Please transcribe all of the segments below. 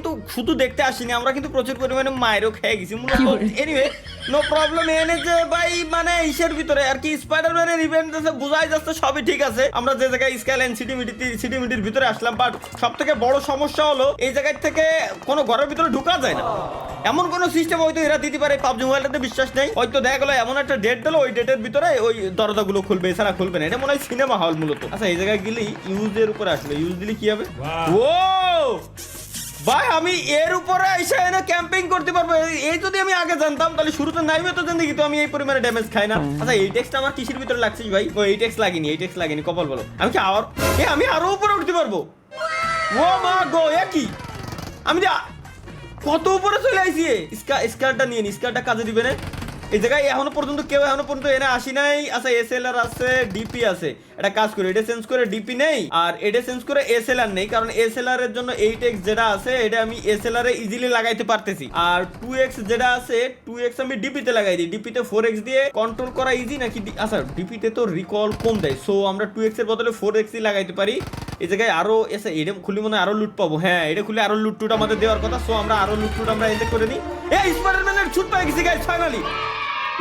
কিন্তু শুধু দেখতে আসিনি, আমরা কিন্তু প্রচুর পরিমাণে মায়েরও খেয়ে গেছি মূলত। Anyway no problem. এনে যে ভাই মানে ইসের ভিতরে আর কি স্পাইডারম্যানের ইভেন্ট আছে, বোঝাই যাচ্ছে সবই ঠিক আছে। আমরা যে জায়গায় স্কাইলাইন সিটিমিটির ভিতরে আসলাম, বাট সব থেকে বড় সমস্যা হলো এই জায়গা থেকে কোনো ঘরের ভিতরে ঢুকা যায় না। এমন কোন সিস্টেম হয়তো এরা দিতে পারে, পাবজি মোবাইলটাতে বিশ্বাস নেই। হয়তো দেখা গেলো এমন একটা ডেট দিলো, ওই ডেটের ভিতরে ওই দরজাগুলো খুলবে, এছাড়া খুলবে না। এটা মনে হয় সিনেমা হল মূলত। আচ্ছা এই জায়গায় গেলে ইউজের উপরে আসলে ইউজ দিলে কি হবে? ও ভাই আমি এর উপরে এসে এনে ক্যাম্পিং করতে পারবো। এই যদি আমি আগে জানতাম তাহলে শুরুতে নাইবে তো জানি কিন্তু আমি এই পরিমাণে ড্যামেজ খাই না। আচ্ছা এই টেক্সটা আমার কিসের ভিতরে লাগছে ভাই? ও এই টেক্স লাগেনি কপাল বলো। আমি কি আমি আরো উপরে উঠতে পারবো? ও মা গো, এ কি আমি কত উপরে চলে আইছি। স্কারটা নিয়ে নি, স্কারটা কাজে দিবে না এই জায়গায়। এখনো পর্যন্ত এনে আসি নাই। আচ্ছা এসএলআর আছে, ডিপি আছে। এটা কাজ করে এটা চেঞ্জ করে ডিপি নেই, আর এটা চেঞ্জ করে এসএলআর নেই, কারণ এসএলআর এর জন্য 8x যেটা আছে এটা আমি এসএলআর এ ইজিলি লাগাইতে পারতেছি। আর 2x যেটা আছে 2x আমি ডিপি তে লাগাই দিই। ডিপি তে 4x দিয়ে কন্ট্রোল করা ইজি নাকি? আচ্ছা ডিপি তে তো রিকল কম দেয়, সো আমরা 2x এর বদলে 4x ই লাগাইতে পারি। এই জায়গায় আরো এসে এটা খুলি মনে আরো লুট পাবো। হ্যাঁ এটা খুলে আরো লুট টুট আমাদের দেওয়ার কথা, সো আমরা আরো লুট টুট আমরা এতে করে নিই। এই স্পাইডারম্যানের ছুট পাই গেছি গাইস ফাইনালি।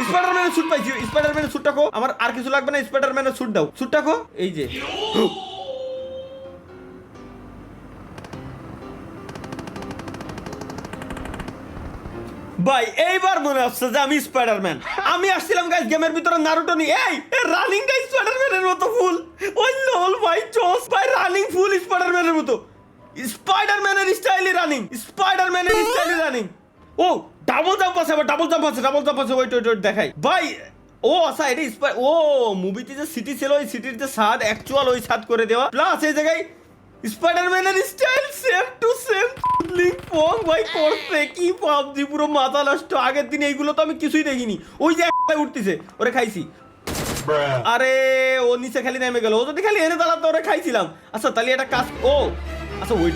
স্পাইডারম্যানের স্যুট পাইছি। স্পাইডারম্যানের স্যুটটা কো, আমার আর কিছু লাগবে না। স্পাইডারম্যানের স্যুট দাও, স্যুটটা কো। এই যে ভাই এইবার মনে হচ্ছে যে আমি স্পাইডারম্যান। আমি আসছিলাম গাইস গেমের ভিতরে নারুটো নিয়ে। এই রানিং গাইস স্পাইডারম্যানের মতো ফুল। ওই লোল ভাই জোস ভাই, রানিং ফুল স্পাইডারম্যানের মতো। স্পাইডারম্যানের স্টাইলে রানিং, স্পাইডারম্যানের স্টাইলে রানিং। ও ডাবল জাম্প আছে, আবার ডাবল জাম্প আছে। ওয়েট দেখাই ভাই। ও আচ্ছা এটা ও মুভিতে যে সিটি ছিল ওই সিটির যে ছাদ অ্যাকচুয়াল ওই ছাদ করে দেওয়া, প্লাস এই জায়গায় স্পাইডারম্যানের style same to same link ফং ভাই করছে। কি পাবজি পুরো মাথা নষ্ট। আগের দিন এইগুলো তো আমি কিছুই দেখিনি। ওই যে একটা উঠতেছে ওরে খাইছি। আরে ও নিচে খালি নেমে গেল, ও যদি খালি এনে দাঁড়াতো ওরে খাইছিলাম। আচ্ছা তাহলে একটা কাজ। ও আচ্ছা ওয়েট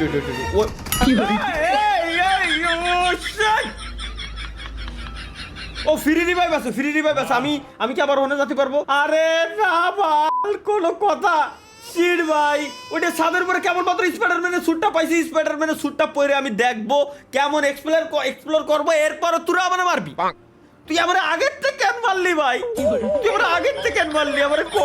ও ফ্রি রিভাইভ আছে। আমি কি আবার ওখানে যেতে পারবো? আরে না বাল কোনো কথা। শিট ভাই ওইটা ছাদের উপরে কেমন মাত্র স্পাইডারম্যানের স্যুটটা পাইছি। স্পাইডারম্যানের স্যুটটা পরে আমি দেখবো কেমন এক্সপ্লোর করবো। এরপর তোরা আমারে মারবি। তুই আমার আগের থেকে কেন মারলি ভাই? আমারে ক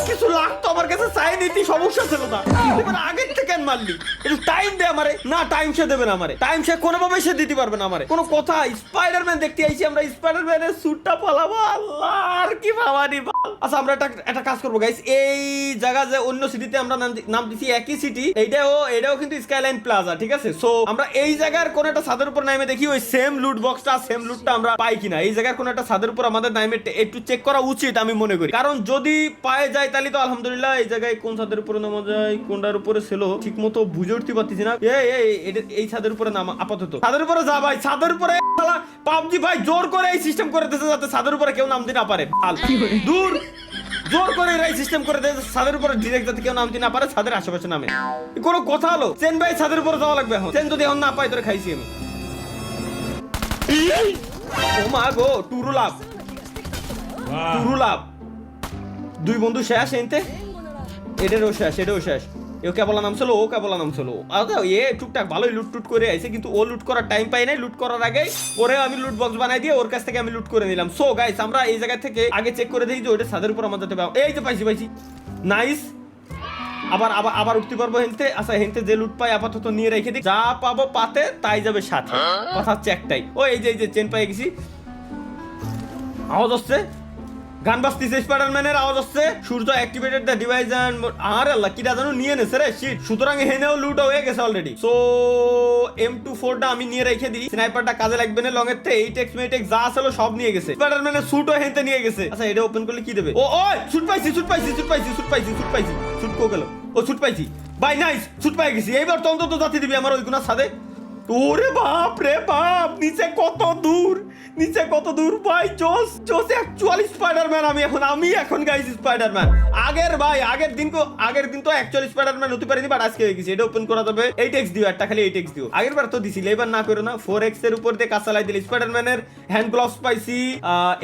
কিছু লাগতো আমার কাছে চাইনি, সমস্যা ছিল না। এবার আগের থেকে কেন মারলি? একটু টাইম দে আমারে। না টাইম সে দেবে না আমারে, টাইম সে কোনোভাবে সে দিতে পারবে না আমারে। কোনো কথা। স্পাইডারম্যান দেখতে আইছি আমরা, স্পাইডারম্যানের স্যুটটা পালাবো। আল্লাহ আর কি ভাবানি বাল। আচ্ছা আমরা একটা কাজ করবো গাইস। এই জায়গা যে অন্য সিটিতে আমরা নাম দিছি একই সিটি, এটাও কিন্তু স্কাইলাইন প্লাজা, ঠিক আছে? সো আমরা এই জায়গার কোন একটা ছাদের উপর নামে দেখি ওই সেম লুটটা আমরা পাই কিনা। এই জায়গার কোন একটা ছাদের উপর আমাদের নামে একটু চেক করা উচিত আমি মনে করি, কারণ যদি পায়ে যায় তাহলে তো আলহামদুলিল্লাহ। এই জায়গায় কোন ছাদের উপরে নামা যায়, কোনটার উপরে ছিল ঠিক মতো বুঝে উঠতে পারতেছি না। এই ছাদের উপরে নামা আপাতত। ছাদের উপরে যা ভাই, ছাদের উপরে পাবজি ভাই জোর করে এই সিস্টেম করে দিতেছে যাতে ছাদের উপরে কেউ নামতে না পারে। দূর জোর করে এই সিস্টেম করে দিতেছে ছাদের উপরে ডিরেক্ট যাতে কেউ নামতে না পারে, ছাদের আশেপাশে নামে। কোনো কথা হলো? চেন ভাই ছাদের উপরে যাওয়া লাগবে এখন। চেন যদি এখন না পাই তোরে খাইছি আমি। ও মা গো, টুরু লাভ। দুই বন্ধু শেষ এনতে। এটারও শেষ। ও কেবল নামছিল। আচ্ছা টুকটাক ভালোই লুট করে আইছে, কিন্তু ও লুট করার টাইম পাই নাই। লুট করার আগে ওরে আমি লুট বক্স বানাই দিয়ে ওর কাছ থেকে আমি লুট করে নিলাম। সো গাইস আমরা এই জায়গা থেকে আগে চেক করে দিই যে ওটা ছাদের উপর আমাদের যেতে পারবো। এই যে পাইছি নাইস। আবার উঠতে পারবো হেনতে। আচ্ছা হেনতে যে লুট পাই আপাতত নিয়ে রেখে দিই, যা পাবো পাতে তাই যাবে সাথে। কথা হচ্ছে একটাই। ও এই যে চেন পাই গেছি। আওয়াজ হচ্ছে, গান বাজতেছে, স্পাইডারম্যানের আওয়াজ হচ্ছে। সূর্য অ্যাক্টিভেটেড দ্য ডিভাইস এন্ড আর আল্লাহ কিটা জানো নিয়ে নেছে রে শিট। সুতরাং হেনেও লুট হয়ে গেছে অলরেডি। সো M24টা আমি নিয়ে রেখে দিই। স্নাইপারটা কাজে লাগবে না। লং এর থেকে 8x মেটেক্স যা ছিল সব নিয়ে গেছে। স্পাইডারম্যানের স্যুটও হেনতে নিয়ে গেছে। আচ্ছা এটা ওপেন করলে কি দেবে? ও স্যুট পাইছি। স্যুট কো গেল। ও স্যুট পাইছি ভাই, নাইস স্যুট পাই গেছি। এইবার তো অন্তত জাতি দিবি আমার ওই গুনার সাথে। ওরে বাপ রে বাপ, নিচে কত দূর, নিচে কত দূর ভাই। জোস জোস অ্যাকচুয়াল স্পাইডারম্যান আমি এখন গাইস স্পাইডারম্যান। আগের দিন তো অ্যাকচুয়াল স্পাইডারম্যান হতে পারিনি, বাট আজকে হয়ে গেছে। এটা ওপেন করা যাবে। 8x দিও, একটা খালি 8x দিও। আগের বার তো দিছিল, এবার না করো না। 4x এর উপর দিয়ে কাজ চালাই দিলে স্পাইডারম্যানের হ্যান্ড গ্লাভস পাইছি।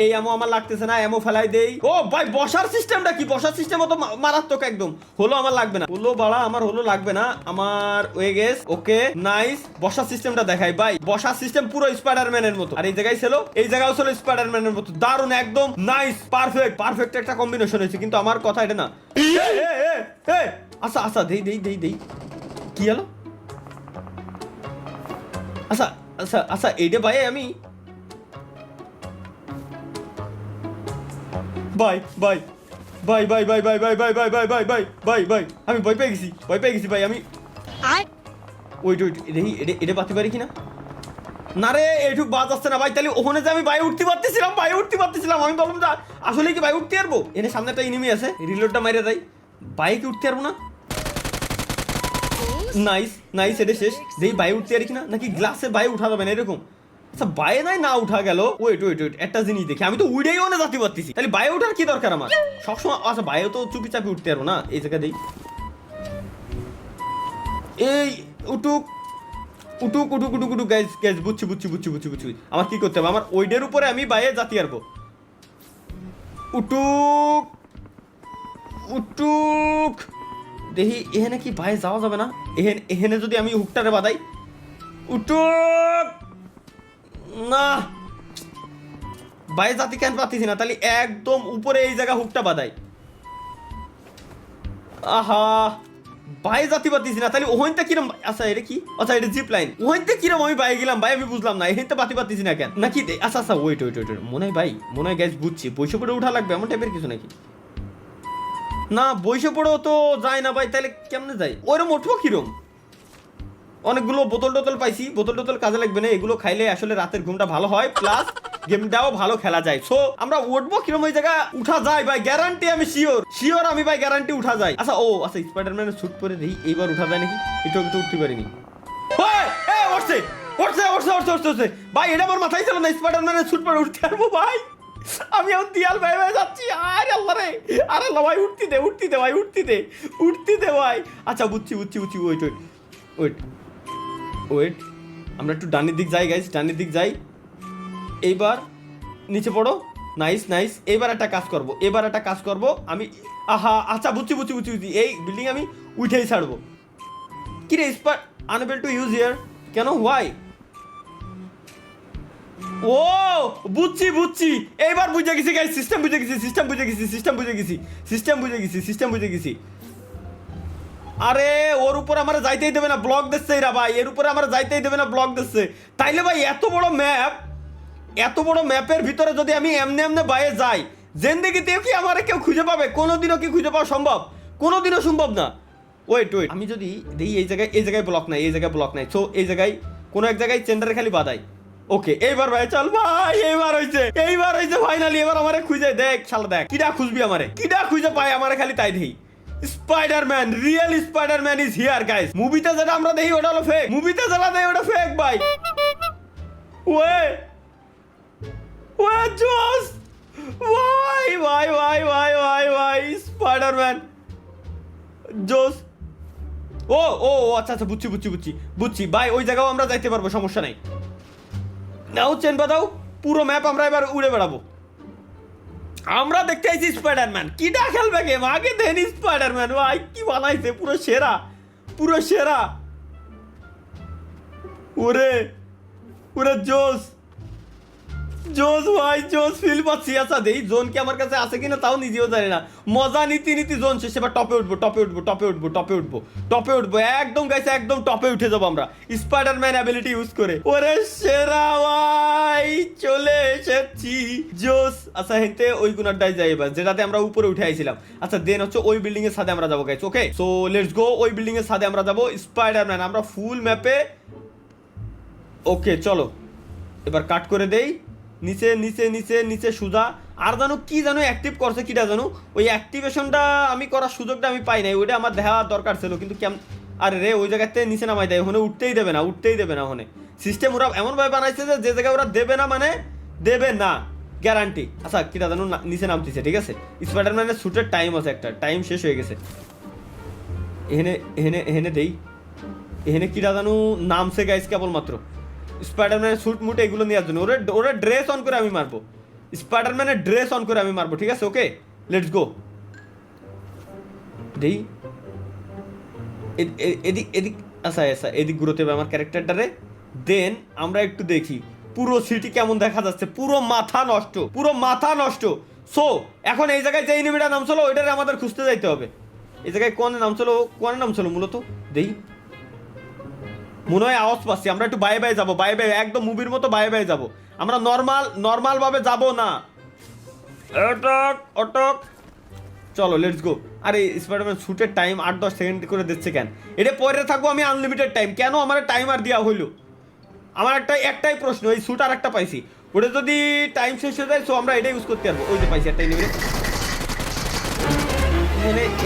এই এমো আমার লাগতেছে না, এমো ফেলাই দেই। ও ভাই বসার সিস্টেমটা কি? বসার সিস্টেম তো মারাত্মক একদম। হলো আমার লাগবে না, হলো বাড়া আমার হলো লাগবে না আমার। হয়ে গেছে, ওকে নাইস। বসার সিস্টেমটা দেখাই ভাই, বসার সিস্টেম পুরো স্পাইডারম্যানের মতো। আর এই জায়গায় ছিল, এই জায়গাও ছিল স্পাইডারম্যানের মতো। দারুণ একদম নাইস, পারফেক্ট একটা কম্বিনেশন হয়েছে। কিন্তু আমার কথা এটা না। আচ্ছা দেই কি হলো? আচ্ছা এইটা ভাই আমি ভাই আমি ভয় পেয়ে গেছি ভাই আমি। ওয়েট এটা পাতি পারি কিনা? না রে, এটুক বাদ আসছে না ভাই। তাহলে ওখানে যে আমি ভাই উঠতে পারতেছিলাম, আমি বললাম যে আসলে কি ভাই উঠতে পারবো? এনে সামনে একটা এনিমি আছে, রিলোডটা মাইরে দেয়। বাইকে উঠতে পারবো না। নাইস এটা শেষ। যেই বাই উঠতে পারি কিনা, নাকি গ্লাসে বাই উঠা যাবে না এরকম? আচ্ছা বায়ে নাই না উঠা গেল। ওয়েট একটা জিনিস দেখি, আমি তো উড়েই অনে যাতে পারতেছি, তাহলে বায়ে উঠার কি দরকার আমার? সবসময় আচ্ছা বায়েও তো চুপি চাপি উঠতে পারবো না। এই জায়গা দেই, এই উটুক গাইস বুঝছি। আমার কি করতে হবে? আমার ওইডের উপরে আমি বাইরে জাতি আরবো। উটুক দেখি এখানে কি বাইরে যাওয়া যাবে না? এখানে যদি আমি হুকটারে বাদাই। উটুক না, বাইরে জাতি কেন পাচ্ছি না? তাহলে একদম উপরে এই জায়গা হুকটা বাদাই। আহা ভাই জাতি পাতিছি না, তাহলে ওখানটা কিরম? আচ্ছা এটা কি? আচ্ছা এটা জিপ লাইন। ওখানটা কিরম আমি ভাই গেলাম ভাই, আমি বুঝলাম না। এখানটা পাতি পাতিছি না কেন? নাকি আচ্ছা ওয়েট মনে হয় গ্যাস বুঝছি। বৈশ পড়ে উঠা লাগবে এমন টাইপের কিছু নাকি? না বৈশ পড়েও তো যায় না ভাই, তাহলে কেমনে যায়? ওইরকম উঠবো কিরম? অনেকগুলো বোতল টোতল পাইছি, বোতল টোতল কাজে লাগবে না। এগুলো খাইলে আসলে রাতের ঘুমটা ভালো হয়, প্লাস গেমটাও ভালো খেলা যায়। সো আমরা উঠবো কিরম? ওই জায়গা উঠা যায় ভাই, গ্যারান্টি আমি শিওর আমি ভাই গ্যারান্টি উঠা যায়। আচ্ছা স্পাইডারম্যানের স্যুট পরে দেখি এইবার উঠা যায় নাকি? একটু উঠতে পারিনি উঠছে ভাই। এটা আমার মাথায় ছিল না, স্পাইডারম্যানের স্যুট পরে উঠতে পারবো ভাই। আমি এখন দিয়াল ভাই যাচ্ছি। আরে আল্লাহ রে, আরে আল্লাহ ভাই উঠতে দে ভাই, উঠতে দে ভাই। আচ্ছা বুঝছি। ওয়েট আমরা একটু ডানের দিক যাই গাইস, ডানের দিক যাই। এইবার নিচে পড়ো। নাইস। এবার একটা কাজ করব আমি। আচ্ছা বুঝছি। এই বিল্ডিং আমি উঠেই ছাড়বো। কি রে আনএবল টু ইউজ হিয়ার, কেন? হোয়াই? ও বুঝছি। এইবার বুঝে গেছি গাইস, সিস্টেম বুঝে গেছি। আরে ওর উপর আমার যাইতেই দেবে না, ব্লক দিচ্ছে এরা ভাই। এর উপরে আমার যাইতেই দেবে না, ব্লক দিচ্ছে। তাইলে ভাই এত বড় ম্যাপের ভিতরে যদি আমি এমনে বাইরে যাই, জিন্দেগিতেও কি আমার কেউ খুঁজে পাবে? কোনোদিনও কি খুঁজে পাওয়া সম্ভব? কোনোদিনও সম্ভব না। ওয়েট আমি যদি দেখি এই জায়গায় ব্লক নাই। সো এই জায়গায় কোনো এক জায়গায় চেন্ডারে খালি বাদাই। ওকে এইবার ভাই চল ভাই, এইবার হইছে ফাইনালি। এবার আমারে খুঁজে দেখ, শালা দেখ কিডা খুঁজবি আমারে, কিডা খুঁজে পায় আমারে খালি তাই দেখি। Spiderman, real Spiderman is here guys. মুভিতে যেটা আমরা দেখি ওটা হলো ফেক, ওটা ফেক ভাই। ওয়ে জোস ভাই স্পাইডারম্যান জোস। ও আচ্ছা বুঝছি ভাই। ওই জায়গাও আমরা যাইতে পারবো, সমস্যা নাই। নাও চেন বাদাও, পুরো ম্যাপ আমরা এবার উড়ে বেড়াবো। আমরা দেখতে আইছি স্পাইডারম্যান। কিটা খেলবে গেম? আগে দেন স্পাইডারম্যান ভাই কি বানাইছে, পুরো সেরা। ওরে জোস ভাই, ফিল পাচ্ছি। আচ্ছা দেই জোন কি আমার কাছে আছে কিনা তাও নিজেও জানি না। মজা নীতি জোন শেষ। এবার টপে উঠবো একদম গাইস, একদম টপে উঠে যাবো আমরা স্পাইডারম্যান অ্যাবিলিটি ইউজ করে। ওরে সেরা ভাই, চলে এসেছি জোস। আচ্ছা হেঁটে ওই কোনারটাই যাই এবার, যেটাতে আমরা উপরে উঠে আইছিলাম। আচ্ছা দেন হচ্ছে ওই বিল্ডিং এর সাথে আমরা যাবো guys. Okay so let's go. ওই বিল্ডিং এর সাথে আমরা যাবো স্পাইডারম্যান, আমরা ফুল ম্যাপে। ওকে চলো এবার কাট করে দেই। নিচে সুজা। আর জানো অ্যাক্টিভ করছে কিটা জানো? ওই অ্যাক্টিভেশনটা আমি করার সুযোগটা আমি পাই নাই। ওইটা আমার দেখা দরকার ছিল, কিন্তু আরে রে ওই জায়গাতে নিচে নামাই দেয়, ওখানে উঠতেই দেবে না, উঠতেই দেবে না। ওখানে সিস্টেম ওরা এমনভাবে বানাইছে যে যে জায়গায় ওরা দেবে না মানে দেবে না, গ্যারান্টি। আচ্ছা কিটা জানো নিচে নামতেছে, ঠিক আছে। স্পাইডারম্যানের শ্যুটের টাইম আছে, একটা টাইম শেষ হয়ে গেছে। এখানে এখানে এখানে দেই, এখানে কিটা জানো নামছে গাইস কেবলমাত্র। স্পাইডারম্যানের শ্যুট মুট এগুলো নেওয়ার জন্য ওরা ওরা ড্রেস অন করে আমি মারবো, স্পাইডারম্যানের ড্রেস অন করে আমি মারবো, ঠিক আছে। Okay let's go. দেই এদিক এদিক, আচ্ছা আচ্ছা এদিক ঘুরোতে হবে আমার ক্যারেক্টারটারে। দেন আমরা একটু দেখি পুরো সিটি কেমন দেখা যাচ্ছে। পুরো মাথা নষ্ট, পুরো মাথা নষ্ট। সো এখন এই জায়গায় যে এনিমিটা নামছিল ওইটারে আমাদের খুঁজতে যাইতে হবে। এই জায়গায় কোন নামছিল মূলত দেই, মনে হয় আওয়াজ পাচ্ছি। আমরা একটু বাই বাই যাবো, বাই বাই, একদম মুভির মতো বাই বাই যাবো। আমরা নর্মাল ভাবে যাবো না। অটক অটক, চলো লেটস গো। আরে স্পাইডারম্যান শ্যুটের টাইম 8-10 সেকেন্ড করে দিচ্ছে কেন? এটা পরে থাকবো আমি আনলিমিটেড টাইম, কেন আমার টাইমার দেওয়া হইলো? আমার একটাই প্রশ্ন, এই শ্যুট আর একটা পাইছি, ওটা যদি টাইম শেষ হয়ে যায় সো আমরা এটা ইউজ করতে পারবো। ওই যে পাইছি একটা এনিমি,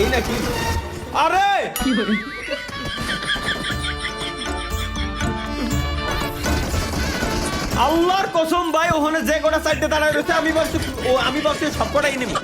এই নাকি? আরে আল্লাহর কসম ভাই, ওখানে যে কটা সাইডে দাঁড়ায় রয়েছে আমি ভাবছি সব কটাই নেবো।